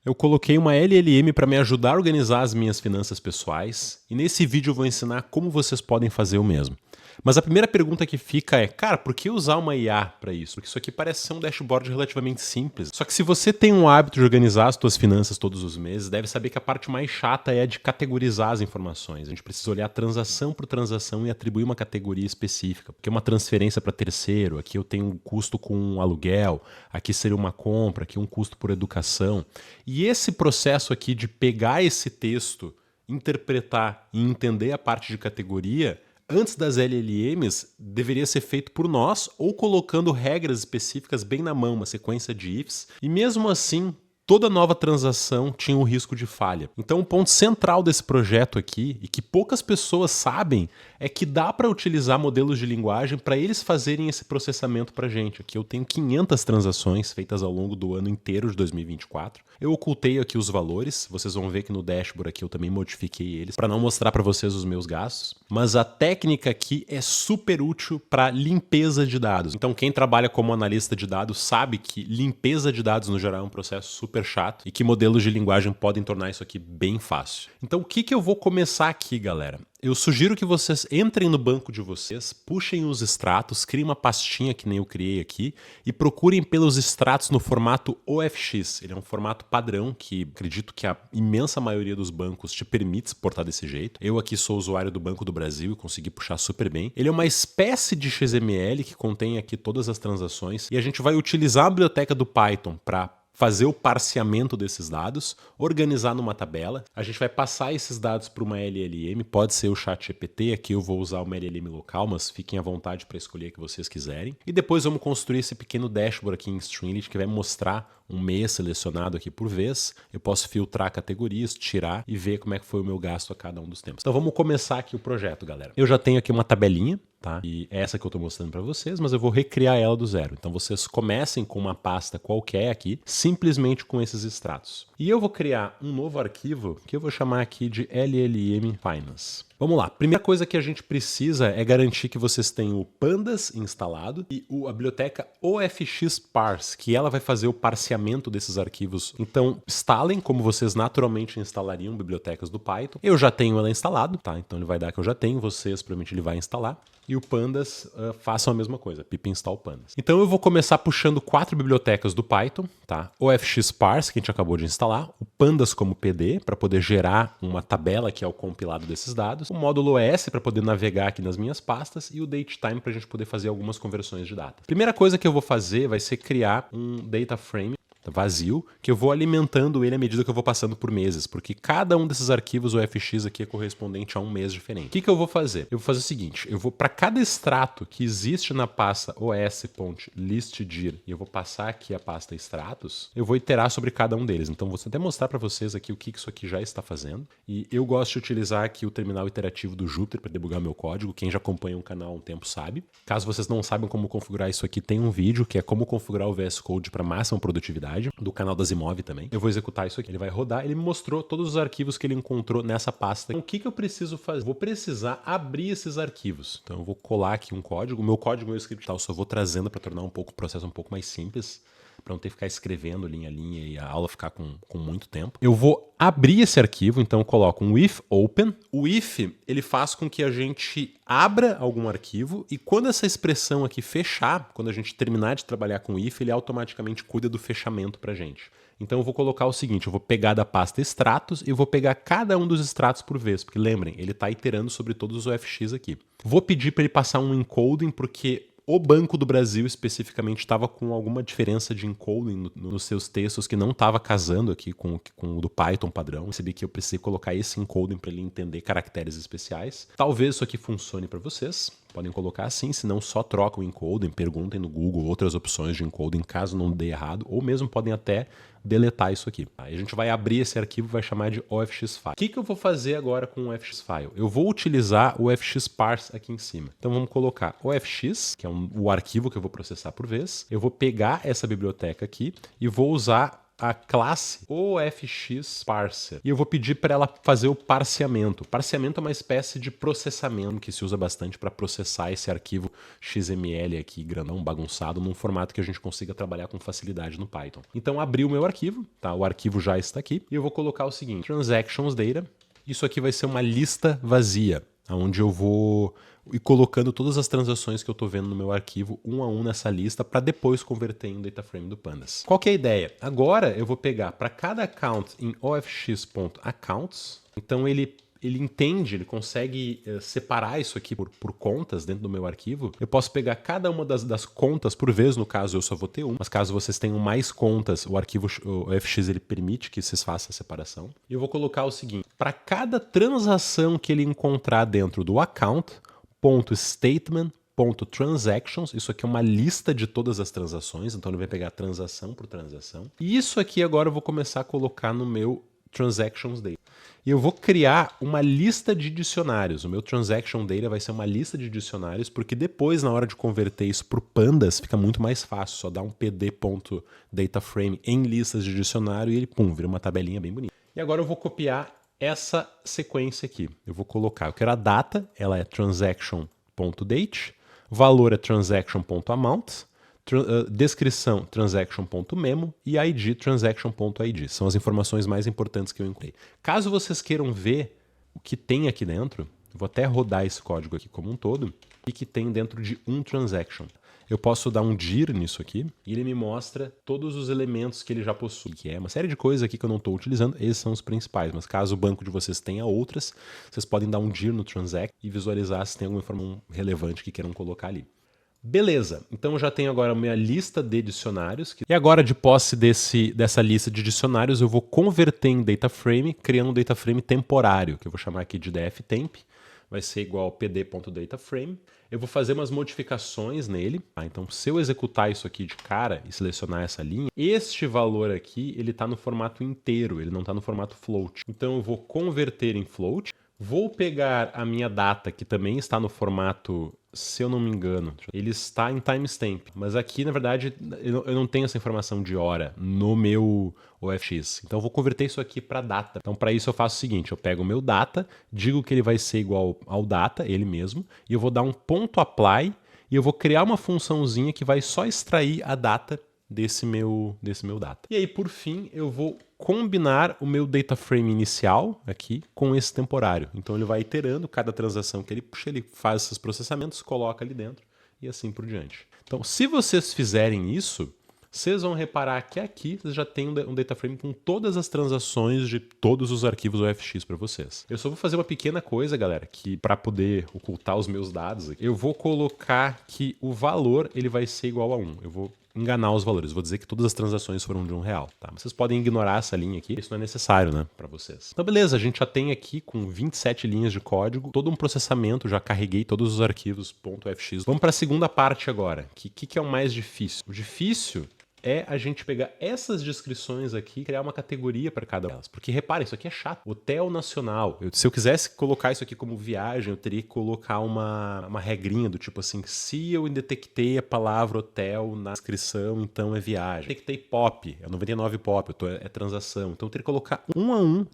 Eu coloquei uma LLM para me ajudar a organizar as minhas finanças pessoais e nesse vídeo eu vou ensinar como vocês podem fazer o mesmo. Mas a primeira pergunta que fica é, cara, por que usar uma IA para isso? Porque isso aqui parece ser um dashboard relativamente simples. Só que se você tem um hábito de organizar as suas finanças todos os meses, deve saber que a parte mais chata é a de categorizar as informações. A gente precisa olhar transação por transação e atribuir uma categoria específica. Porque é uma transferência para terceiro, aqui eu tenho um custo com um aluguel, aqui seria uma compra, aqui um custo por educação. E esse processo aqui de pegar esse texto, interpretar e entender a parte de categoria, antes das LLMs, deveria ser feito por nós ou colocando regras específicas bem na mão, uma sequência de ifs. E mesmo assim, toda nova transação tinha um risco de falha. Então o ponto central desse projeto aqui, e que poucas pessoas sabem, é que dá para utilizar modelos de linguagem para eles fazerem esse processamento para a gente. Aqui eu tenho 500 transações feitas ao longo do ano inteiro de 2024. Eu ocultei aqui os valores, vocês vão ver que no dashboard aqui eu também modifiquei eles para não mostrar para vocês os meus gastos. Mas a técnica aqui é super útil para limpeza de dados. Então quem trabalha como analista de dados sabe que limpeza de dados no geral é um processo super chato e que modelos de linguagem podem tornar isso aqui bem fácil. Então o que eu vou começar aqui, galera? Eu sugiro que vocês entrem no banco de vocês, puxem os extratos, criem uma pastinha que nem eu criei aqui e procurem pelos extratos no formato OFX. Ele é um formato padrão que acredito que a imensa maioria dos bancos te permite exportar desse jeito. Eu aqui sou usuário do Banco do Brasil e consegui puxar super bem. Ele é uma espécie de XML que contém aqui todas as transações e a gente vai utilizar a biblioteca do Python para fazer o parseamento desses dados, organizar numa tabela. A gente vai passar esses dados para uma LLM, pode ser o ChatGPT, aqui eu vou usar uma LLM local, mas fiquem à vontade para escolher a que vocês quiserem. E depois vamos construir esse pequeno dashboard aqui em Streamlit que vai mostrar um mês selecionado aqui por vez. Eu posso filtrar categorias, tirar e ver como é que foi o meu gasto a cada um dos tempos. Então vamos começar aqui o projeto, galera. Eu já tenho aqui uma tabelinha, tá? E é essa que eu estou mostrando para vocês, mas eu vou recriar ela do zero. Então vocês comecem com uma pasta qualquer aqui, simplesmente com esses extratos. E eu vou criar um novo arquivo que eu vou chamar aqui de LLM Finance. Vamos lá. Primeira coisa que a gente precisa é garantir que vocês tenham o Pandas instalado e a biblioteca OFX Parse, que ela vai fazer o parseamento desses arquivos. Então, instalem como vocês naturalmente instalariam bibliotecas do Python. Eu já tenho ela instalado, tá? Então ele vai dar que eu já tenho, vocês provavelmente ele vai instalar. E o Pandas, façam a mesma coisa, pip install Pandas. Então eu vou começar puxando 4 bibliotecas do Python, tá? OFX Parse, que a gente acabou de instalar, o Pandas como PD, para poder gerar uma tabela que é o compilado desses dados, o módulo ES para poder navegar aqui nas minhas pastas e o datetime para a gente poder fazer algumas conversões de data. Primeira coisa que eu vou fazer vai ser criar um data frame vazio, que eu vou alimentando ele à medida que eu vou passando por meses, porque cada um desses arquivos OFX aqui é correspondente a um mês diferente. O que eu vou fazer? Eu vou fazer o seguinte, eu vou para cada extrato que existe na pasta os.listdir e eu vou passar aqui a pasta extratos, eu vou iterar sobre cada um deles. Então vou até mostrar para vocês aqui o que isso aqui já está fazendo. E eu gosto de utilizar aqui o terminal iterativo do Jupyter para debugar meu código. Quem já acompanha o canal há um tempo sabe. Caso vocês não saibam como configurar isso aqui, tem um vídeo que é como configurar o VS Code para máxima produtividade, do canal da Zimov também. Eu vou executar isso aqui, ele vai rodar, ele me mostrou todos os arquivos que ele encontrou nessa pasta. Então o que eu preciso fazer? Vou precisar abrir esses arquivos. Então eu vou colar aqui um código, meu script eu só vou trazendo para tornar o processo um pouco mais simples, para não ter que ficar escrevendo linha a linha e a aula ficar com muito tempo. Eu vou abrir esse arquivo, então eu coloco um if open. O if, ele faz com que a gente abra algum arquivo e quando essa expressão aqui fechar, quando a gente terminar de trabalhar com o if, ele automaticamente cuida do fechamento pra gente. Então eu vou colocar o seguinte, eu vou pegar da pasta extratos e vou pegar cada um dos extratos por vez, porque lembrem, ele está iterando sobre todos os OFX aqui. Vou pedir para ele passar um encoding, porque o Banco do Brasil, especificamente, estava com alguma diferença de encoding nos seus textos que não estava casando aqui com o do Python padrão. Percebi que eu precisei colocar esse encoding para ele entender caracteres especiais. Talvez isso aqui funcione para vocês. Podem colocar assim, se não só trocam o encoding, perguntem no Google outras opções de encoding caso não dê errado, ou mesmo podem até deletar isso aqui. Aí a gente vai abrir esse arquivo e vai chamar de OFX file. O que eu vou fazer agora com o OFX file? Eu vou utilizar o OFX parse aqui em cima. Então vamos colocar OFX, que é o arquivo que eu vou processar por vez. Eu vou pegar essa biblioteca aqui e vou usar a classe OFX Parser. E eu vou pedir para ela fazer o parseamento. O parseamento é uma espécie de processamento que se usa bastante para processar esse arquivo XML aqui, grandão, bagunçado, num formato que a gente consiga trabalhar com facilidade no Python. Então, abri o meu arquivo, tá? O arquivo já está aqui. E eu vou colocar o seguinte, transactions data. Isso aqui vai ser uma lista vazia, onde eu vou ir colocando todas as transações que eu estou vendo no meu arquivo, um a um nessa lista, para depois converter em data frame do Pandas. Qual que é a ideia? Agora eu vou pegar para cada account em ofx.accounts, então ele entende, ele consegue separar isso aqui por contas dentro do meu arquivo. Eu posso pegar cada uma das contas por vez, no caso eu só vou ter uma, mas caso vocês tenham mais contas, o arquivo OFX ele permite que vocês façam a separação. E eu vou colocar o seguinte, para cada transação que ele encontrar dentro do account, .statement.transactions, isso aqui é uma lista de todas as transações, então ele vai pegar transação por transação. E isso aqui agora eu vou começar a colocar no meu transactions data. E eu vou criar uma lista de dicionários. O meu transaction data vai ser uma lista de dicionários, porque depois, na hora de converter isso para o Pandas, fica muito mais fácil. Só dá um pd.dataframe em listas de dicionário e ele, pum, vira uma tabelinha bem bonita. E agora eu vou copiar essa sequência aqui. Eu vou colocar, eu quero a data, ela é transaction.date, valor é transaction.amount, descrição transaction.memo e ID transaction.id. São as informações mais importantes que eu incluí. Caso vocês queiram ver o que tem aqui dentro, eu vou até rodar esse código aqui como um todo, e que tem dentro de um transaction. Eu posso dar um dir nisso aqui e ele me mostra todos os elementos que ele já possui, que é uma série de coisas aqui que eu não estou utilizando, esses são os principais, mas caso o banco de vocês tenha outras, vocês podem dar um dir no transact e visualizar se tem alguma informação relevante que queiram colocar ali. Beleza, então eu já tenho agora a minha lista de dicionários. E agora, de posse dessa lista de dicionários, eu vou converter em data frame, criando um data frame temporário, que eu vou chamar aqui de dftemp. Vai ser igual ao pd.dataframe. Eu vou fazer umas modificações nele. Tá? Então, se eu executar isso aqui de cara e selecionar essa linha, este valor aqui ele está no formato inteiro, ele não está no formato float. Então, eu vou converter em float. Vou pegar a minha data, que também está no formato, se eu não me engano, ele está em timestamp, mas aqui, na verdade, eu não tenho essa informação de hora no meu OFX. Então, eu vou converter isso aqui para data. Então, para isso, eu faço o seguinte, eu pego o meu data, digo que ele vai ser igual ao data, ele mesmo, e eu vou dar um ponto apply, e eu vou criar uma funçãozinha que vai só extrair a data desse meu data. E aí, por fim, eu vou combinar o meu data frame inicial aqui com esse temporário. Então ele vai iterando cada transação que ele puxa, ele faz esses processamentos, coloca ali dentro e assim por diante. Então, se vocês fizerem isso, vocês vão reparar que aqui vocês já tem um data frame com todas as transações de todos os arquivos OFX para vocês. Eu só vou fazer uma pequena coisa, galera, que para poder ocultar os meus dados, eu vou colocar que o valor ele vai ser igual a 1. Eu vou enganar os valores. Vou dizer que todas as transações foram de R$1, tá? Vocês podem ignorar essa linha aqui, isso não é necessário, né, para vocês. Então, beleza, a gente já tem aqui com 27 linhas de código, todo um processamento, já carreguei todos os arquivos .fx. Vamos para a segunda parte agora. Que é o mais difícil? O difícil é a gente pegar essas descrições aqui e criar uma categoria para cada uma delas. Porque, repara, isso aqui é chato. Hotel nacional. Se eu quisesse colocar isso aqui como viagem, eu teria que colocar uma regrinha do tipo assim, se eu detectei a palavra hotel na descrição, então é viagem. Detectei pop, é 99 pop, é transação. Então eu teria que colocar um a um,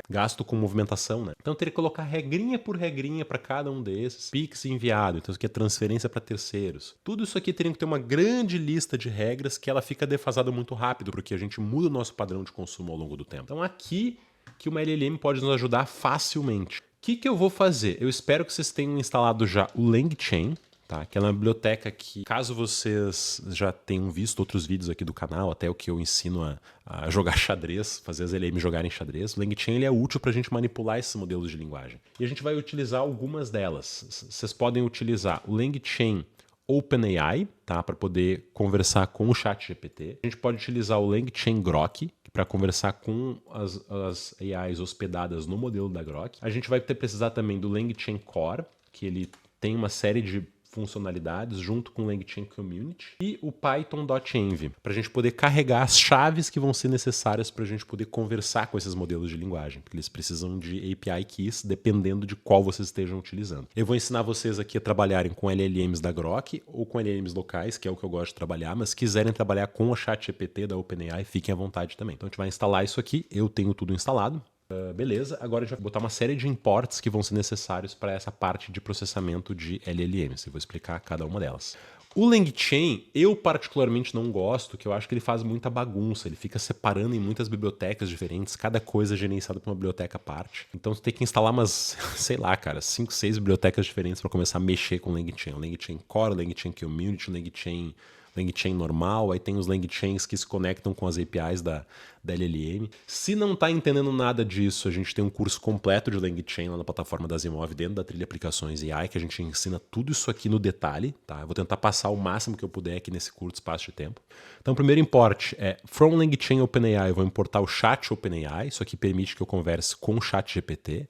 gasto com movimentação, né? Então eu teria que colocar regrinha por regrinha para cada um desses. Pix enviado, então isso aqui é transferência para terceiros. Tudo isso aqui teria que ter uma grande lista de regras que ela fica defasado muito rápido, porque a gente muda o nosso padrão de consumo ao longo do tempo. Então aqui que uma LLM pode nos ajudar facilmente. O que eu vou fazer? Eu espero que vocês tenham instalado já o LangChain, tá? Que é uma biblioteca que, caso vocês já tenham visto outros vídeos aqui do canal, até o que eu ensino a jogar xadrez, fazer as LLM jogarem xadrez, o LangChain ele é útil para a gente manipular esses modelos de linguagem. E a gente vai utilizar algumas delas. Vocês podem utilizar o LangChain OpenAI, tá, para poder conversar com o ChatGPT. A gente pode utilizar o LangChain Grok para conversar com as AIs hospedadas no modelo da Grok. A gente vai precisar também do LangChain Core, que ele tem uma série de funcionalidades junto com o LangChain Community e o Python.env, para a gente poder carregar as chaves que vão ser necessárias para a gente poder conversar com esses modelos de linguagem, porque eles precisam de API Keys dependendo de qual vocês estejam utilizando. Eu vou ensinar vocês aqui a trabalharem com LLMs da Grok ou com LLMs locais, que é o que eu gosto de trabalhar, mas se quiserem trabalhar com o ChatGPT da OpenAI, fiquem à vontade também. Então a gente vai instalar isso aqui, eu tenho tudo instalado. Beleza, agora a gente vai botar uma série de imports que vão ser necessários para essa parte de processamento de LLMs. Eu vou explicar cada uma delas. O LangChain, eu particularmente não gosto, que eu acho que ele faz muita bagunça, ele fica separando em muitas bibliotecas diferentes, cada coisa é gerenciada por uma biblioteca à parte. Então você tem que instalar umas, sei lá, cara, 5, 6 bibliotecas diferentes para começar a mexer com o LangChain. O LangChain Core, o LangChain Community, o LangChain normal, aí tem os LangChains que se conectam com as APIs da LLM. Se não está entendendo nada disso, a gente tem um curso completo de LangChain lá na plataforma da Zimov, dentro da trilha Aplicações AI, que a gente ensina tudo isso aqui no detalhe, tá? Eu vou tentar passar o máximo que eu puder aqui nesse curto espaço de tempo. Então, o primeiro import é from LangChain OpenAI, eu vou importar o chat OpenAI, isso aqui permite que eu converse com o chat GPT.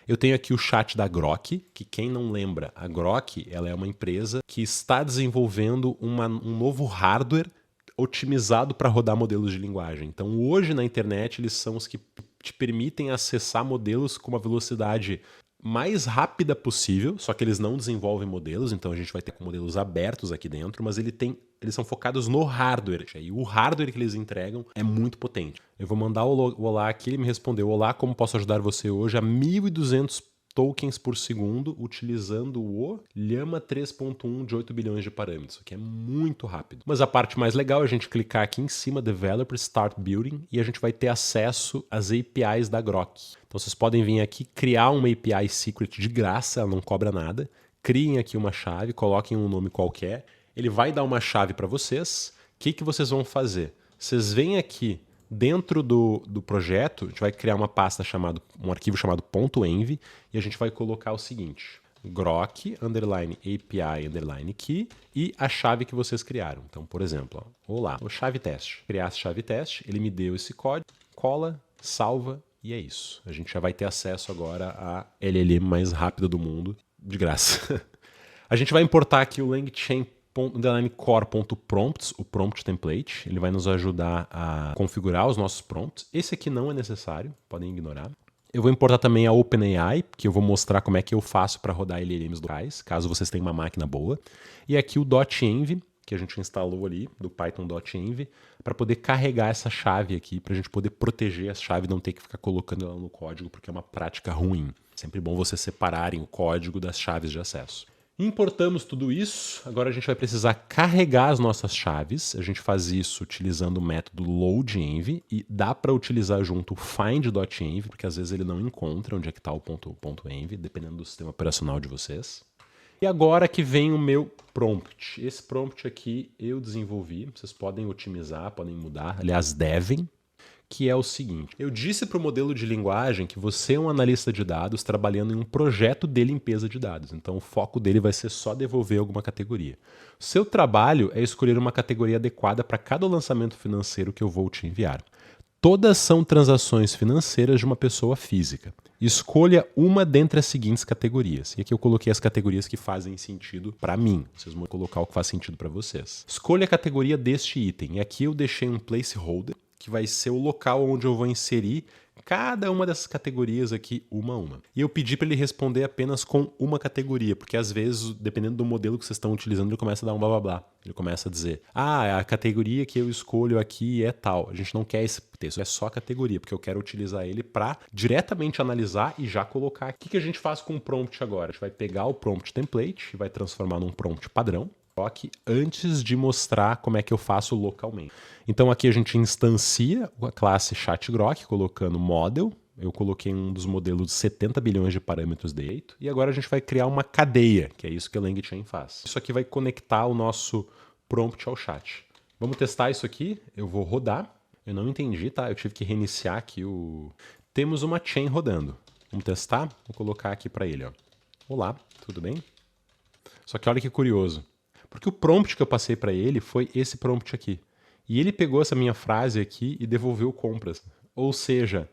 Eu tenho aqui o chat da Grok, que quem não lembra, a Grok ela é uma empresa que está desenvolvendo um novo hardware otimizado para rodar modelos de linguagem. Então hoje na internet eles são os que te permitem acessar modelos com uma velocidade mais rápida possível, só que eles não desenvolvem modelos, então a gente vai ter modelos abertos aqui dentro, mas eles são focados no hardware, e o hardware que eles entregam é muito potente. Eu vou mandar o olá aqui, ele me respondeu: olá, como posso ajudar você hoje? A 1.200 tokens por segundo, utilizando o Llama 3.1 de 8 bilhões de parâmetros, o que é muito rápido. Mas a parte mais legal é a gente clicar aqui em cima, Developer Start Building, e a gente vai ter acesso às APIs da Grok. Então vocês podem vir aqui, criar uma API Secret de graça, ela não cobra nada. Criem aqui uma chave, coloquem um nome qualquer. Ele vai dar uma chave para vocês. O que vocês vão fazer? Vocês vêm aqui dentro do projeto, a gente vai criar uma pasta um arquivo chamado .env, e a gente vai colocar o seguinte: grok, API, key, e a chave que vocês criaram. Então, por exemplo, olá, o chave teste. Criar a chave teste, ele me deu esse código, cola, salva, e é isso. A gente já vai ter acesso agora à LLM mais rápida do mundo, de graça. A gente vai importar aqui o LangChain core.prompts, o prompt template. Ele vai nos ajudar a configurar os nossos prompts. Esse aqui não é necessário, podem ignorar. Eu vou importar também a OpenAI, que eu vou mostrar como é que eu faço para rodar LLMs locais, caso vocês tenham uma máquina boa. E aqui o .env, que a gente instalou ali, do Python.env, para poder carregar essa chave aqui, para a gente poder proteger a chave e não ter que ficar colocando ela no código, porque é uma prática ruim. Sempre bom vocês separarem o código das chaves de acesso. Importamos tudo isso, agora a gente vai precisar carregar as nossas chaves. A gente faz isso utilizando o método loadenv, e dá para utilizar junto o find.env, porque às vezes ele não encontra onde é que está o .env, dependendo do sistema operacional de vocês. E agora que vem o meu prompt. Esse prompt aqui eu desenvolvi, vocês podem otimizar, podem mudar, aliás devem, que é o seguinte: eu disse para o modelo de linguagem que você é um analista de dados trabalhando em um projeto de limpeza de dados, então o foco dele vai ser só devolver alguma categoria. Seu trabalho é escolher uma categoria adequada para cada lançamento financeiro que eu vou te enviar. Todas são transações financeiras de uma pessoa física. Escolha uma dentre as seguintes categorias. E aqui eu coloquei as categorias que fazem sentido para mim. Vocês vão colocar o que faz sentido para vocês. Escolha a categoria deste item. E aqui eu deixei um placeholder, que vai ser o local onde eu vou inserir cada uma dessas categorias aqui, uma a uma. E eu pedi para ele responder apenas com uma categoria, porque às vezes, dependendo do modelo que vocês estão utilizando, ele começa a dar um blá blá blá. Ele começa a dizer: ah, a categoria que eu escolho aqui é tal. A gente não quer esse texto, é só a categoria, porque eu quero utilizar ele para diretamente analisar e já colocar. O que a gente faz com o prompt agora? A gente vai pegar o prompt template e vai transformar num prompt padrão, antes de mostrar como é que eu faço localmente. Então aqui a gente instancia a classe chatgrok colocando model. Eu coloquei um dos modelos de 70 bilhões de parâmetros dentro. E agora a gente vai criar uma cadeia, que é isso que a LangChain faz. Isso aqui vai conectar o nosso prompt ao chat. Vamos testar isso aqui. Eu vou rodar. Eu não entendi, tá? Eu tive que reiniciar aqui o... Temos uma chain rodando. Vamos testar? Vou colocar aqui para ele, ó. Olá, tudo bem? Só que olha que curioso. Porque o prompt que eu passei para ele foi esse prompt aqui. E ele pegou essa minha frase aqui e devolveu compras. Ou seja,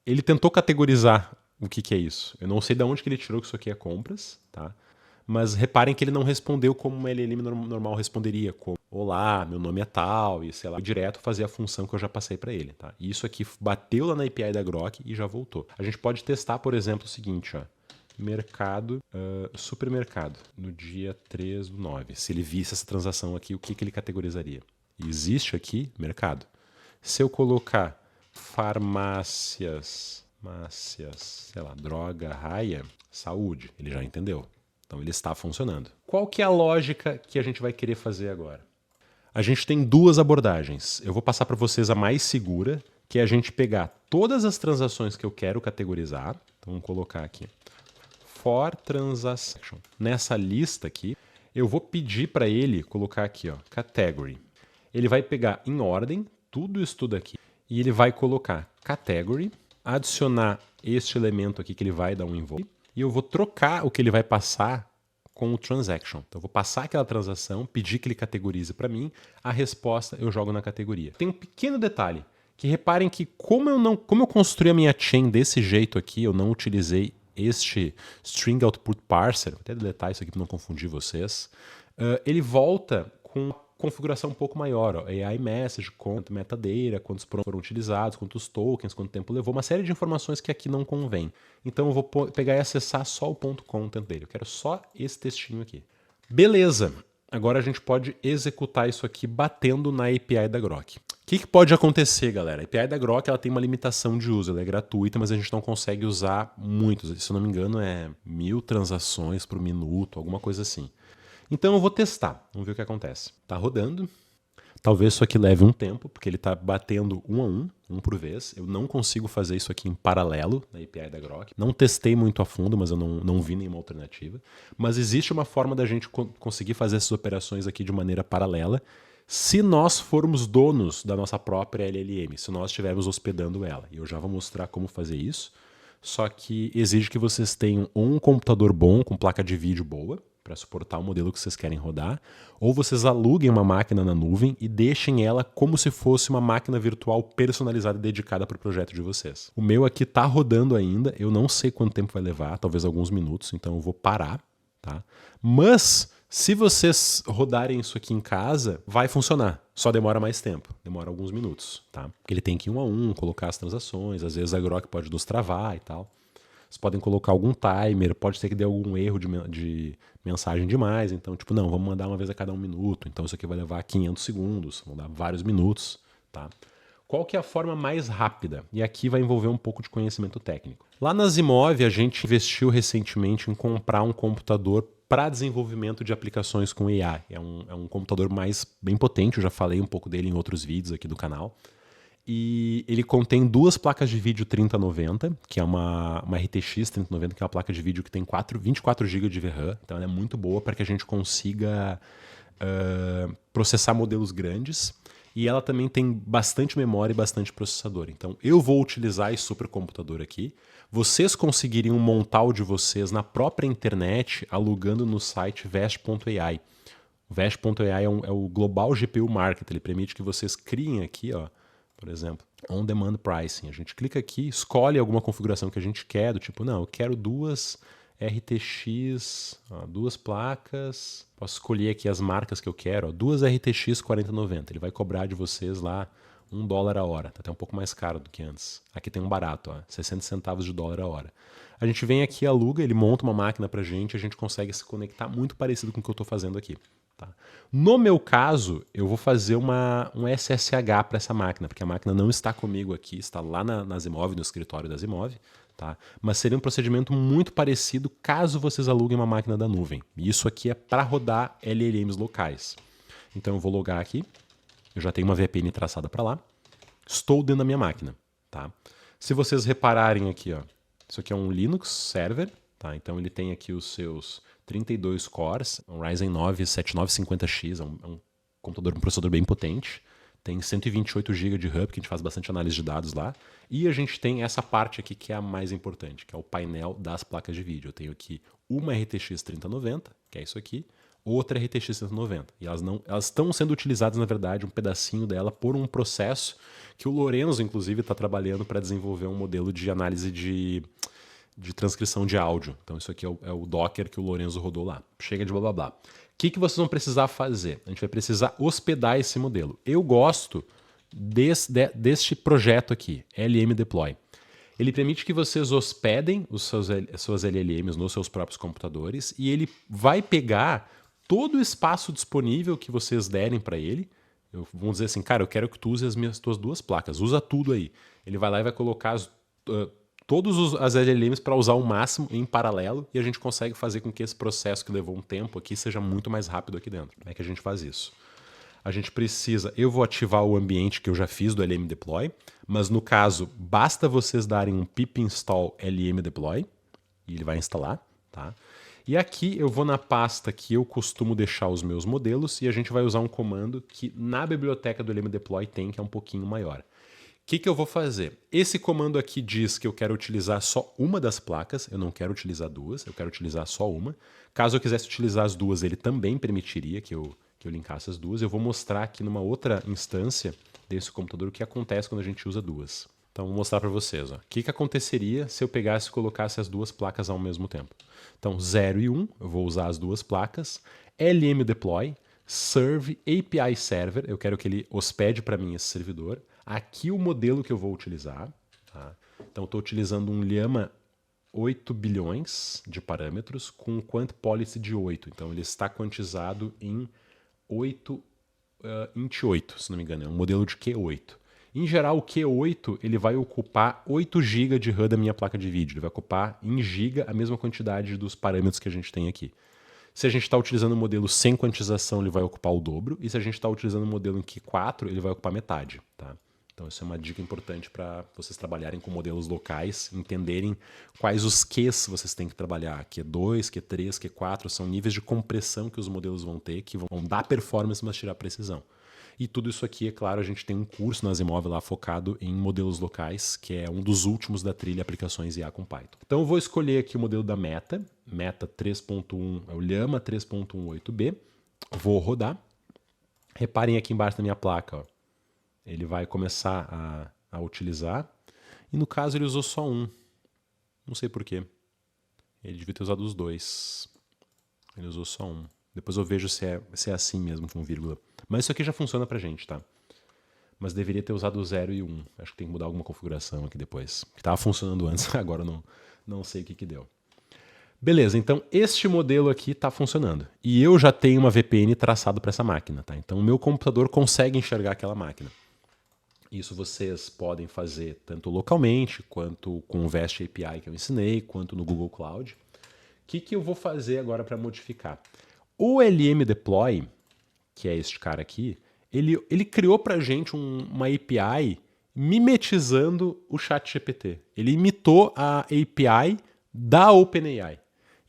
ele tentou categorizar o que é isso. Eu não sei de onde que ele tirou que isso aqui é compras, tá? Mas reparem que ele não respondeu como uma LLM normal responderia, como olá, meu nome é tal, e sei lá, direto fazer a função que eu já passei para ele, tá? E isso aqui bateu lá na API da Grok e já voltou. A gente pode testar, por exemplo, o seguinte, ó. Mercado, supermercado, no dia 3/9. Se ele visse essa transação aqui, o que ele categorizaria? Existe aqui mercado. Se eu colocar farmácias, sei lá, droga, raia, saúde, ele já entendeu. Então ele está funcionando. Qual que é a lógica que a gente vai querer fazer agora? A gente tem duas abordagens. Eu vou passar para vocês a mais segura, que é a gente pegar todas as transações que eu quero categorizar. Então vamos colocar aqui. For transaction. Nessa lista aqui, eu vou pedir para ele colocar aqui, ó, category. Ele vai pegar em ordem tudo isso aqui e ele vai colocar category, adicionar este elemento aqui que ele vai dar um invoke e eu vou trocar o que ele vai passar com o transaction. Então eu vou passar aquela transação, pedir que ele categorize para mim, a resposta eu jogo na categoria. Tem um pequeno detalhe, que reparem que como eu construí a minha chain desse jeito aqui, eu não utilizei este string output parser, vou até deletar isso aqui para não confundir vocês, ele volta com uma configuração um pouco maior, ó, AI message, quanto metadata, quantos foram utilizados, quantos tokens, quanto tempo levou, uma série de informações que aqui não convém. Então eu vou pegar e acessar só o ponto .content dele, eu quero só esse textinho aqui. Beleza, agora a gente pode executar isso aqui batendo na API da Grok. O que pode acontecer, galera? A API da Grok ela tem uma limitação de uso, ela é gratuita, mas a gente não consegue usar muitos. Se eu não me engano, é 1000 transações por minuto, alguma coisa assim. Então eu vou testar, vamos ver o que acontece. Tá rodando. Talvez isso aqui leve um tempo, porque ele está batendo um por vez. Eu não consigo fazer isso aqui em paralelo na API da Grok. Não testei muito a fundo, mas eu não vi nenhuma alternativa. Mas existe uma forma da gente conseguir fazer essas operações aqui de maneira paralela, se nós formos donos da nossa própria LLM, se nós estivermos hospedando ela. E eu já vou mostrar como fazer isso. Só que exige que vocês tenham um computador bom, com placa de vídeo boa, para suportar o modelo que vocês querem rodar, ou vocês aluguem uma máquina na nuvem e deixem ela como se fosse uma máquina virtual personalizada e dedicada para o projeto de vocês. O meu aqui está rodando ainda, eu não sei quanto tempo vai levar, talvez alguns minutos, então eu vou parar, tá? Mas se vocês rodarem isso aqui em casa, vai funcionar. Só demora mais tempo, demora alguns minutos, tá? Porque ele tem que ir um a um, colocar as transações, às vezes a Grok pode nos travar e tal. Vocês podem colocar algum timer, pode ser que dê algum erro de mensagem demais, então tipo, não, vamos mandar uma vez a cada 1 minuto, então isso aqui vai levar 500 segundos, vão dar vários minutos, tá? Qual que é a forma mais rápida? E aqui vai envolver um pouco de conhecimento técnico. Lá na Zimov, a gente investiu recentemente em comprar um computador para desenvolvimento de aplicações com IA. É um computador bem potente, eu já falei um pouco dele em outros vídeos aqui do canal. E ele contém duas placas de vídeo 3090, que é uma RTX 3090, que é uma placa de vídeo que tem 24 GB de VRAM, então ela é muito boa para que a gente consiga processar modelos grandes. E ela também tem bastante memória e bastante processador. Então eu vou utilizar esse supercomputador aqui. Vocês conseguiriam montar o de vocês na própria internet, alugando no site vest.ai. O vest.ai é o Global GPU Market, ele permite que vocês criem aqui, ó, por exemplo, on-demand pricing. A gente clica aqui, escolhe alguma configuração que a gente quer, do tipo, não, eu quero duas RTX, ó, duas placas, posso escolher aqui as marcas que eu quero, ó, duas RTX 4090, ele vai cobrar de vocês lá $1 a hora, tá até um pouco mais caro do que antes. Aqui tem um barato, ó, 60 centavos de dólar a hora. A gente vem aqui, aluga, ele monta uma máquina pra gente, a gente consegue se conectar muito parecido com o que eu tô fazendo aqui. Tá? No meu caso, eu vou fazer um SSH para essa máquina, porque a máquina não está comigo aqui, está lá na Zimov, no escritório da Zimov, tá? Mas seria um procedimento muito parecido caso vocês aluguem uma máquina da nuvem. E isso aqui é para rodar LLMs locais. Então eu vou logar aqui, eu já tenho uma VPN traçada para lá, estou dentro da minha máquina. Tá? Se vocês repararem aqui, ó, isso aqui é um Linux server, tá? Então ele tem aqui os seus 32 cores, um Ryzen 9 7950X, é um computador, um processador bem potente. Tem 128 GB de RAM, que a gente faz bastante análise de dados lá. E a gente tem essa parte aqui que é a mais importante, que é o painel das placas de vídeo. Eu tenho aqui uma RTX 3090, que é isso aqui, outra RTX 3090. E elas estão sendo utilizadas, na verdade, um pedacinho dela por um processo que o Lorenzo, inclusive, está trabalhando para desenvolver um modelo de análise de de transcrição de áudio. Então isso aqui é o Docker que o Lorenzo rodou lá. Chega de blá blá blá. O que vocês vão precisar fazer? A gente vai precisar hospedar esse modelo. Eu gosto deste projeto aqui, LM Deploy. Ele permite que vocês hospedem as suas LLMs nos seus próprios computadores e ele vai pegar todo o espaço disponível que vocês derem para ele. Vamos dizer assim, cara, eu quero que tu use as tuas 2 placas, usa tudo aí. Ele vai lá e vai colocar todas as LLMs para usar o máximo em paralelo e a gente consegue fazer com que esse processo que levou um tempo aqui seja muito mais rápido aqui dentro. Como é que a gente faz isso? A gente precisa, eu vou ativar o ambiente que eu já fiz do LM Deploy, mas no caso, basta vocês darem um pip install LM Deploy e ele vai instalar, tá? E aqui eu vou na pasta que eu costumo deixar os meus modelos e a gente vai usar um comando que na biblioteca do LM Deploy tem, que é um pouquinho maior. O que eu vou fazer? Esse comando aqui diz que eu quero utilizar só uma das placas, eu não quero utilizar 2, eu quero utilizar só uma. Caso eu quisesse utilizar as 2, ele também permitiria que eu linkasse as 2. Eu vou mostrar aqui numa outra instância desse computador o que acontece quando a gente usa 2. Então, vou mostrar para vocês. O que aconteceria se eu pegasse e colocasse as 2 placas ao mesmo tempo? Então, 0 e 1, eu vou usar as 2 placas. LM Deploy, Serve API Server, eu quero que ele hospede para mim esse servidor. Aqui o modelo que eu vou utilizar. Tá? Então, estou utilizando um Llama 8 bilhões de parâmetros com quant policy de 8. Então, ele está quantizado em 8 int 8, se não me engano, é um modelo de Q8. Em geral, o Q8 ele vai ocupar 8 GB de RAM da minha placa de vídeo. Ele vai ocupar em giga a mesma quantidade dos parâmetros que a gente tem aqui. Se a gente está utilizando o modelo sem quantização, ele vai ocupar o dobro. E se a gente está utilizando o modelo em Q4, ele vai ocupar metade. Tá? Então, isso é uma dica importante para vocês trabalharem com modelos locais, entenderem quais os Qs vocês têm que trabalhar. Q2, Q3, Q4 são níveis de compressão que os modelos vão ter, que vão dar performance, mas tirar precisão. E tudo isso aqui, é claro, a gente tem um curso na Asimov lá focado em modelos locais, que é um dos últimos da trilha Aplicações IA com Python. Então eu vou escolher aqui o modelo da Meta 3.1, é o Llama 3.18b. Vou rodar. Reparem aqui embaixo da minha placa, ó. Ele vai começar a utilizar. E no caso ele usou só um. Não sei porquê. Ele devia ter usado os 2. Ele usou só um. Depois eu vejo se é assim mesmo, com vírgula. Mas isso aqui já funciona pra gente, tá? Mas deveria ter usado o 0 e 1. Acho que tem que mudar alguma configuração aqui depois. Que estava funcionando antes, agora não sei o que deu. Beleza, então este modelo aqui está funcionando. E eu já tenho uma VPN traçado para essa máquina, tá? Então o meu computador consegue enxergar aquela máquina. Isso vocês podem fazer tanto localmente, quanto com o Vest API que eu ensinei, quanto no Google Cloud. O que eu vou fazer agora para modificar? O LM Deploy, que é este cara aqui, ele criou para a gente uma API mimetizando o ChatGPT. Ele imitou a API da OpenAI.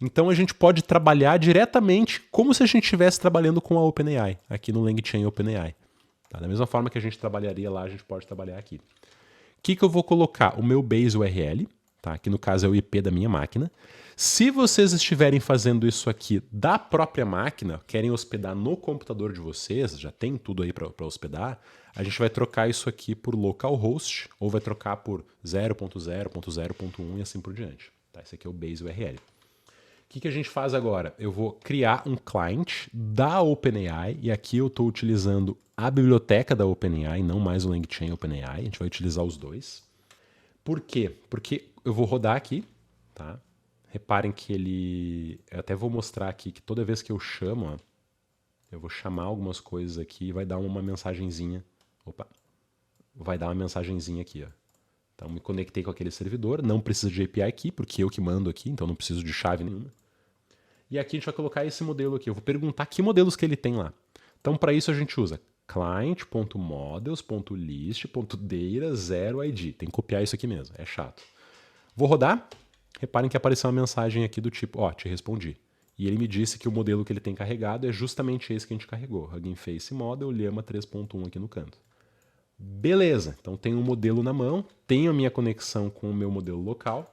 Então a gente pode trabalhar diretamente como se a gente estivesse trabalhando com a OpenAI, aqui no LangChain OpenAI. Tá? Da mesma forma que a gente trabalharia lá, a gente pode trabalhar aqui. O que eu vou colocar? O meu base URL, tá? Que no caso é o IP da minha máquina. Se vocês estiverem fazendo isso aqui da própria máquina, querem hospedar no computador de vocês, já tem tudo aí para hospedar, a gente vai trocar isso aqui por localhost, ou vai trocar por 0.0.0.1 e assim por diante. Tá? Esse aqui é o base URL. O que a gente faz agora? Eu vou criar um client da OpenAI, e aqui eu estou utilizando a biblioteca da OpenAI, não mais o LangChain OpenAI, a gente vai utilizar os dois. Por quê? Porque eu vou rodar aqui, tá? Reparem que ele... Eu até vou mostrar aqui que toda vez que eu chamo, ó, eu vou chamar algumas coisas aqui e vai dar uma mensagenzinha. Opa! Vai dar uma mensagenzinha aqui, ó. Então me conectei com aquele servidor, não precisa de API aqui, porque eu que mando aqui, então não preciso de chave nenhuma. E aqui a gente vai colocar esse modelo aqui. Eu vou perguntar que modelos que ele tem lá. Então para isso a gente usa client.models.list.data0id. Tem que copiar isso aqui mesmo, é chato. Vou rodar. Reparem que apareceu uma mensagem aqui do tipo, ó, te respondi. E ele me disse que o modelo que ele tem carregado é justamente esse que a gente carregou. Hugging Face Model, Llama 3.1 aqui no canto. Beleza, então tenho um modelo na mão, tenho a minha conexão com o meu modelo local.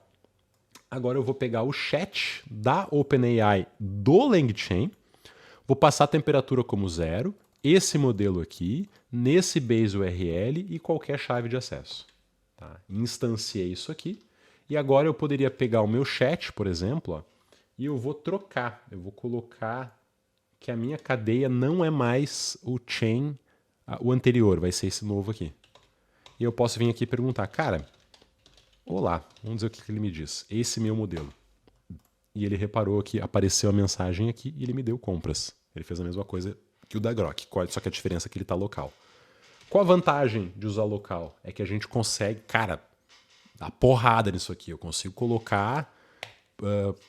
Agora eu vou pegar o chat da OpenAI do LangChain, vou passar a temperatura como 0, esse modelo aqui, nesse base URL e qualquer chave de acesso. Tá? Instanciei isso aqui. E agora eu poderia pegar o meu chat, por exemplo, ó, e eu vou trocar. Eu vou colocar que a minha cadeia não é mais o chain, o anterior, vai ser esse novo aqui. E eu posso vir aqui e perguntar, cara, olá, vamos dizer o que ele me diz. Esse meu modelo. E ele reparou que apareceu a mensagem aqui e ele me deu compras. Ele fez a mesma coisa que o da Grok, só que a diferença é que ele está local. Qual a vantagem de usar local? É que a gente consegue, cara, dar porrada nisso aqui. Eu consigo colocar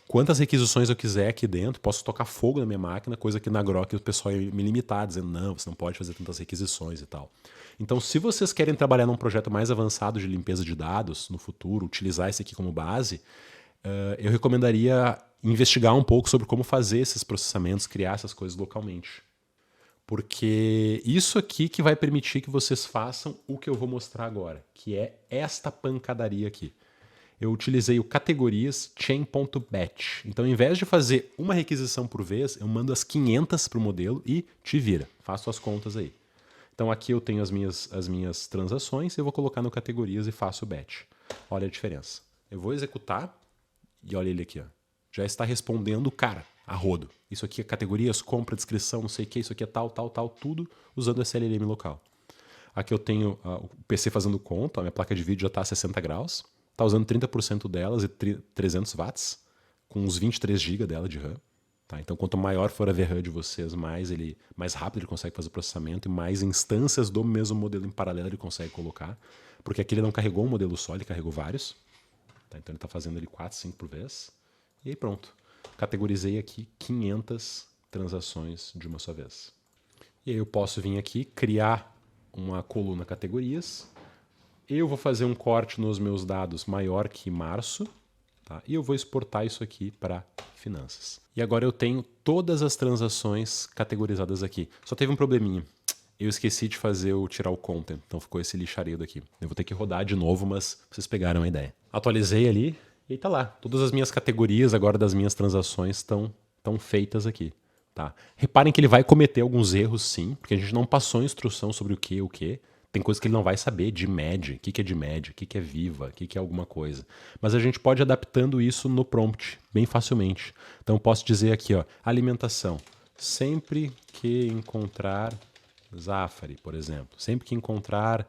quantas requisições eu quiser aqui dentro, posso tocar fogo na minha máquina, coisa que na Grok o pessoal ia me limitar, dizendo, não, você não pode fazer tantas requisições e tal. Então, se vocês querem trabalhar num projeto mais avançado de limpeza de dados no futuro, utilizar esse aqui como base, eu recomendaria investigar um pouco sobre como fazer esses processamentos, criar essas coisas localmente. Porque isso aqui que vai permitir que vocês façam o que eu vou mostrar agora, que é esta pancadaria aqui. Eu utilizei o categorias chain.batch. Então, ao invés de fazer uma requisição por vez, eu mando as 500 para o modelo e te vira. Faço as contas aí. Então, aqui eu tenho as minhas transações, eu vou colocar no categorias e faço o batch. Olha a diferença. Eu vou executar e olha ele aqui. Ó. Já está respondendo, cara, a rodo. Isso aqui é categorias, compra, descrição, não sei o que, isso aqui é tal, tudo usando esse LLM local. Aqui eu tenho o PC fazendo conta, a minha placa de vídeo já está a 60 graus. Está usando 30% delas e 300 watts, com uns 23 GB dela de RAM. Tá? Então, quanto maior for a VRAM de vocês, mais rápido ele consegue fazer o processamento e mais instâncias do mesmo modelo em paralelo ele consegue colocar. Porque aqui ele não carregou um modelo só, ele carregou vários. Tá? Então, ele está fazendo ali 4, 5 por vez. E aí, pronto. Categorizei aqui 500 transações de uma só vez. E aí eu posso vir aqui, criar uma coluna categorias. Eu vou fazer um corte nos meus dados maior que março, tá? E eu vou exportar isso aqui para finanças. E agora eu tenho todas as transações categorizadas aqui. Só teve um probleminha. Eu esqueci de tirar o content, então ficou esse lixaredo aqui. Eu vou ter que rodar de novo, mas vocês pegaram a ideia. Atualizei ali e aí tá lá. Todas as minhas categorias agora das minhas transações estão feitas aqui. Tá? Reparem que ele vai cometer alguns erros sim, porque a gente não passou instrução sobre o que. Tem coisas que ele não vai saber, de MED, o que é de MED, o que é Viva, o que é alguma coisa. Mas a gente pode ir adaptando isso no prompt, bem facilmente. Então posso dizer aqui, ó, alimentação. Sempre que encontrar Zafari, por exemplo, sempre que encontrar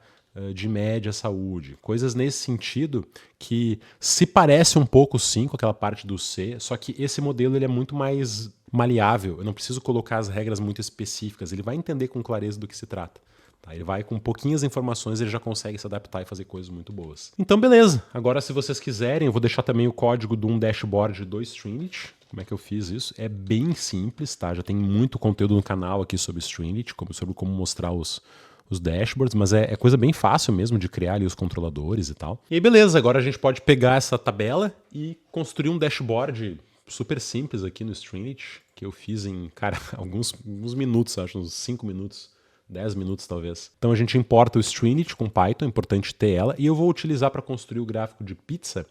de média saúde, coisas nesse sentido que se parece um pouco sim com aquela parte do C, só que esse modelo ele é muito mais maleável, eu não preciso colocar as regras muito específicas, ele vai entender com clareza do que se trata. Tá, ele vai com pouquinhas informações, ele já consegue se adaptar e fazer coisas muito boas. Então, beleza. Agora, se vocês quiserem, eu vou deixar também o código de um dashboard do Streamlit. Como é que eu fiz isso? É bem simples, tá? Já tem muito conteúdo no canal aqui sobre Streamlit, sobre como mostrar os dashboards, mas é coisa bem fácil mesmo de criar ali os controladores e tal. E aí, beleza. Agora a gente pode pegar essa tabela e construir um dashboard super simples aqui no Streamlit, que eu fiz em, cara, alguns minutos, acho, uns 5 minutos. 10 minutos talvez. Então a gente importa o Streamlit com Python, é importante ter ela, e eu vou utilizar para construir o gráfico de pizza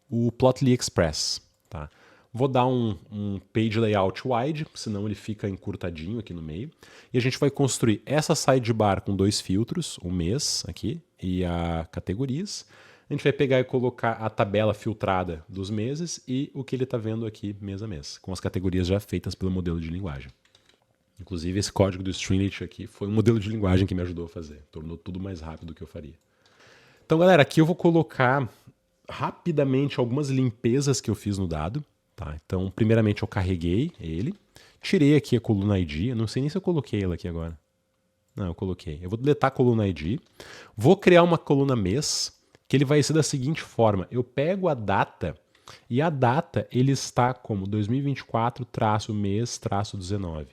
o Plotly Express. Tá? Vou dar um page layout wide, senão ele fica encurtadinho aqui no meio. E a gente vai construir essa sidebar com 2 filtros, o mês aqui e a categorias. A gente vai pegar e colocar a tabela filtrada dos meses e o que ele está vendo aqui mês a mês, com as categorias já feitas pelo modelo de linguagem. Inclusive, esse código do Streamlit aqui foi um modelo de linguagem que me ajudou a fazer. Tornou tudo mais rápido do que eu faria. Então, galera, aqui eu vou colocar rapidamente algumas limpezas que eu fiz no dado. Tá? Então, primeiramente, eu carreguei ele. Tirei aqui a coluna ID. Eu não sei nem se eu coloquei ela aqui agora. Não, eu coloquei. Eu vou deletar a coluna ID. Vou criar uma coluna mês, que ele vai ser da seguinte forma. Eu pego a data, e a data ele está como 2024-mês-19.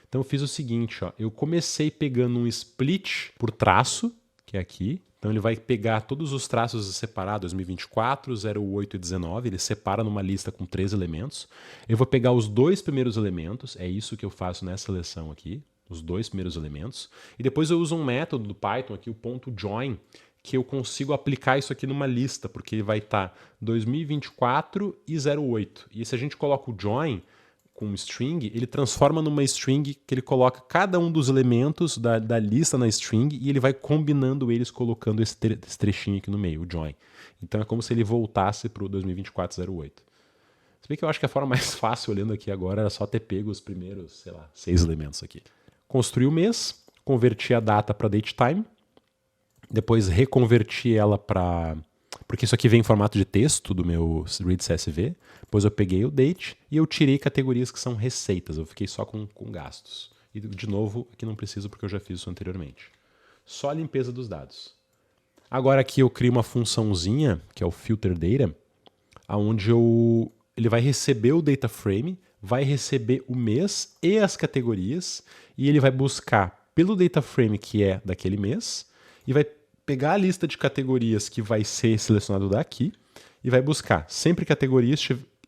Então eu fiz o seguinte, ó, eu comecei pegando um split por traço, que é aqui. Então ele vai pegar todos os traços separados, 2024, 08 e 19, ele separa numa lista com 3 elementos. Eu vou pegar os 2 primeiros elementos, é isso que eu faço nessa seleção aqui, os 2 primeiros elementos. E depois eu uso um método do Python aqui, o .join, que eu consigo aplicar isso aqui numa lista, porque ele vai estar 2024 e 08. E se a gente coloca o join, com string, ele transforma numa string que ele coloca cada um dos elementos da lista na string e ele vai combinando eles, colocando esse trechinho aqui no meio, o join. Então é como se ele voltasse para o 2024-08. Se bem que eu acho que a forma mais fácil, olhando aqui agora, era só ter pego os primeiros, sei lá, 6 elementos aqui. Construir o mês, converti a data para datetime, depois reconverti ela para... Porque isso aqui vem em formato de texto do meu read CSV. Depois eu peguei o date e eu tirei categorias que são receitas. Eu fiquei só com gastos. E, de novo, aqui não preciso porque eu já fiz isso anteriormente. Só a limpeza dos dados. Agora aqui eu crio uma funçãozinha, que é o filter data, onde ele vai receber o data frame, vai receber o mês e as categorias, e ele vai buscar pelo data frame que é daquele mês, e vai pegar a lista de categorias que vai ser selecionado daqui, e vai buscar sempre que a categoria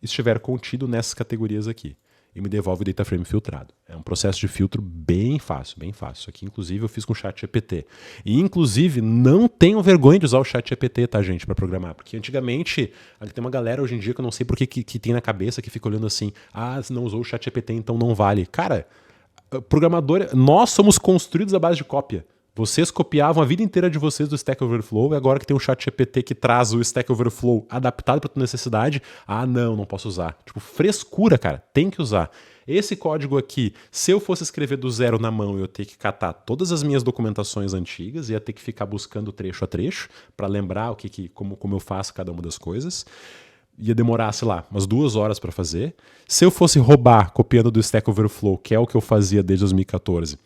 estiver contido nessas categorias aqui. E me devolve o data frame filtrado. É um processo de filtro bem fácil, bem fácil. Isso aqui, inclusive, eu fiz com o ChatGPT. E, inclusive, não tenham vergonha de usar o ChatGPT, tá, gente, para programar. Porque, antigamente, tem uma galera hoje em dia que eu não sei por que tem na cabeça, que fica olhando assim, se não usou o ChatGPT, então não vale. Cara, programador, nós somos construídos à base de cópia. Vocês copiavam a vida inteira de vocês do Stack Overflow e agora que tem o ChatGPT que traz o Stack Overflow adaptado para tua necessidade, não posso usar. Tipo, frescura, cara, tem que usar. Esse código aqui, se eu fosse escrever do zero na mão, eu ia ter que catar todas as minhas documentações antigas, ia ter que ficar buscando trecho a trecho para lembrar como eu faço cada uma das coisas. Ia demorar, sei lá, umas 2 horas para fazer. Se eu fosse roubar copiando do Stack Overflow, que é o que eu fazia desde 2014,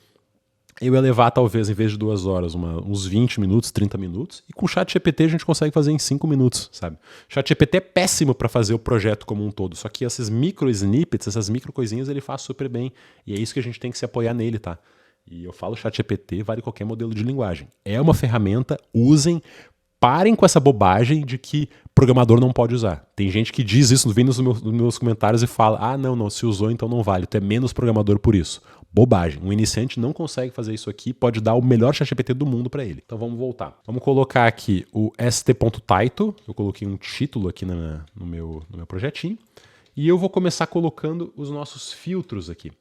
eu ia levar, talvez, em vez de 2 horas, uns 20 minutos, 30 minutos. E com o ChatGPT a gente consegue fazer em 5 minutos, sabe? O ChatGPT é péssimo para fazer o projeto como um todo. Só que esses micro snippets, essas micro coisinhas, ele faz super bem. E é isso que a gente tem que se apoiar nele, tá? E eu falo ChatGPT, vale qualquer modelo de linguagem. É uma ferramenta, usem. Parem com essa bobagem de que programador não pode usar. Tem gente que diz isso, vem nos meus comentários e fala, não, se usou então não vale, tu é menos programador por isso. Bobagem. Um iniciante não consegue fazer isso aqui, pode dar o melhor ChatGPT do mundo para ele. Então vamos voltar. Vamos colocar aqui o st.title, eu coloquei um título aqui no meu projetinho, e eu vou começar colocando os nossos filtros aqui.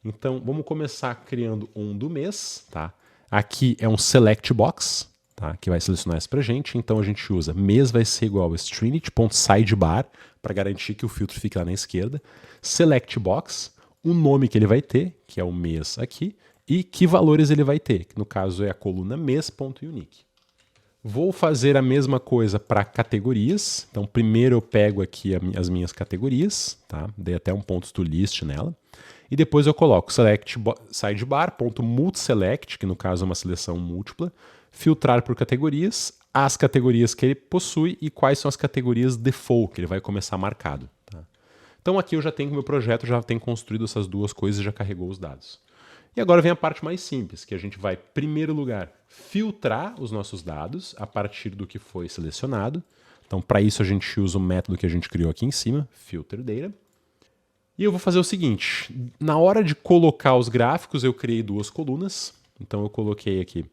Então vamos começar criando um do mês, tá? Aqui é um select box, tá, que vai selecionar isso pra gente. Então a gente usa mês vai ser igual a string.sidebar para garantir que o filtro fique lá na esquerda. Select box, o nome que ele vai ter, que é o mês aqui, e que valores ele vai ter, que no caso é a coluna mês.unique. Vou fazer a mesma coisa para categorias. Então primeiro eu pego aqui as minhas categorias, tá? Dei até um ponto to list nela. E depois eu coloco select sidebar.multiselect, que no caso é uma seleção múltipla, filtrar por categorias, as categorias que ele possui e quais são as categorias default, que ele vai começar marcado. Tá? Então aqui eu já tenho o meu projeto, já tem construído essas duas coisas e já carregou os dados. E agora vem a parte mais simples, que a gente vai, em primeiro lugar, filtrar os nossos dados a partir do que foi selecionado. Então para isso a gente usa o método que a gente criou aqui em cima, filter data. E eu vou fazer o seguinte, na hora de colocar os gráficos eu criei 2 colunas, então eu coloquei aqui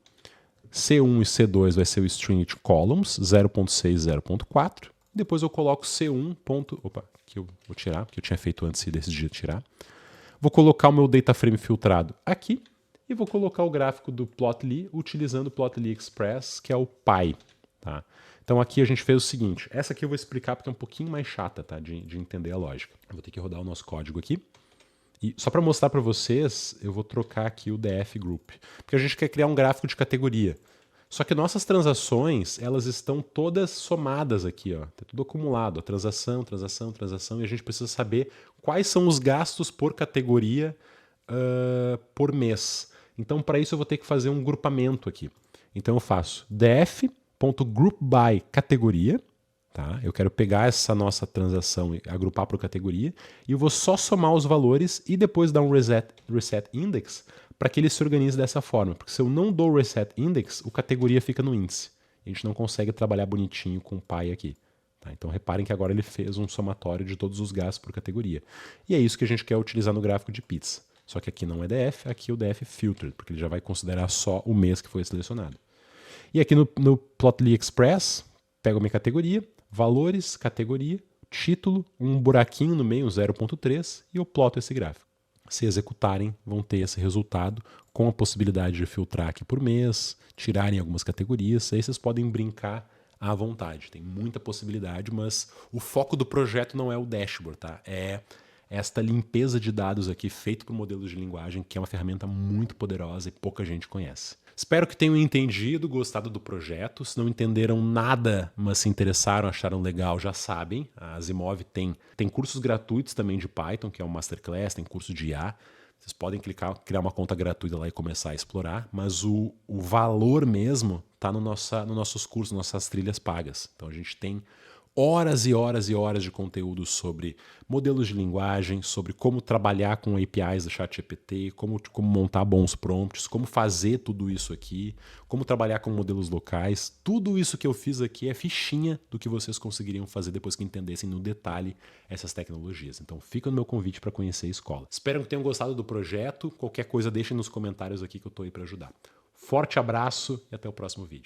C1 e C2 vai ser o string columns 0.6 e 0.4, depois eu coloco C1. Opa, que eu vou tirar, porque eu tinha feito antes e decidi tirar. Vou colocar o meu data frame filtrado aqui e vou colocar o gráfico do Plotly utilizando o Plotly Express, que é o Py. Tá? Então aqui a gente fez o seguinte, essa aqui eu vou explicar porque é um pouquinho mais chata, tá, de entender a lógica. Eu vou ter que rodar o nosso código aqui. E só para mostrar para vocês, eu vou trocar aqui o df group, porque a gente quer criar um gráfico de categoria. Só que nossas transações, elas estão todas somadas aqui, ó. Tá tudo acumulado, ó, transação, e a gente precisa saber quais são os gastos por categoria por mês. Então, para isso eu vou ter que fazer um grupamento aqui. Então eu faço df.groupByCategoria. Tá? Eu quero pegar essa nossa transação e agrupar por categoria e eu vou só somar os valores e depois dar um reset index para que ele se organize dessa forma. Porque se eu não dou reset index, o categoria fica no índice. A gente não consegue trabalhar bonitinho com o Py aqui. Tá? Então reparem que agora ele fez um somatório de todos os gastos por categoria. E é isso que a gente quer utilizar no gráfico de pizza. Só que aqui não é df, aqui é o df filtered, porque ele já vai considerar só o mês que foi selecionado. E aqui no Plotly Express, pego a minha categoria, valores, categoria, título, um buraquinho no meio, um 0.3, e eu ploto esse gráfico. Se executarem, vão ter esse resultado com a possibilidade de filtrar aqui por mês, tirarem algumas categorias, aí vocês podem brincar à vontade. Tem muita possibilidade, mas o foco do projeto não é o dashboard, tá? É esta limpeza de dados aqui feito por modelos de linguagem, que é uma ferramenta muito poderosa e pouca gente conhece. Espero que tenham entendido, gostado do projeto. Se não entenderam nada, mas se interessaram, acharam legal, já sabem. A Asimov tem cursos gratuitos também de Python, que é o Masterclass, tem curso de IA. Vocês podem criar uma conta gratuita lá e começar a explorar, mas o valor mesmo está nos nossos cursos, nossas trilhas pagas. Então a gente tem horas e horas e horas de conteúdo sobre modelos de linguagem, sobre como trabalhar com APIs do ChatGPT, como montar bons prompts, como fazer tudo isso aqui, como trabalhar com modelos locais. Tudo isso que eu fiz aqui é fichinha do que vocês conseguiriam fazer depois que entendessem no detalhe essas tecnologias. Então fica no meu convite para conhecer a escola. Espero que tenham gostado do projeto. Qualquer coisa deixem nos comentários aqui que eu estou aí para ajudar. Forte abraço e até o próximo vídeo.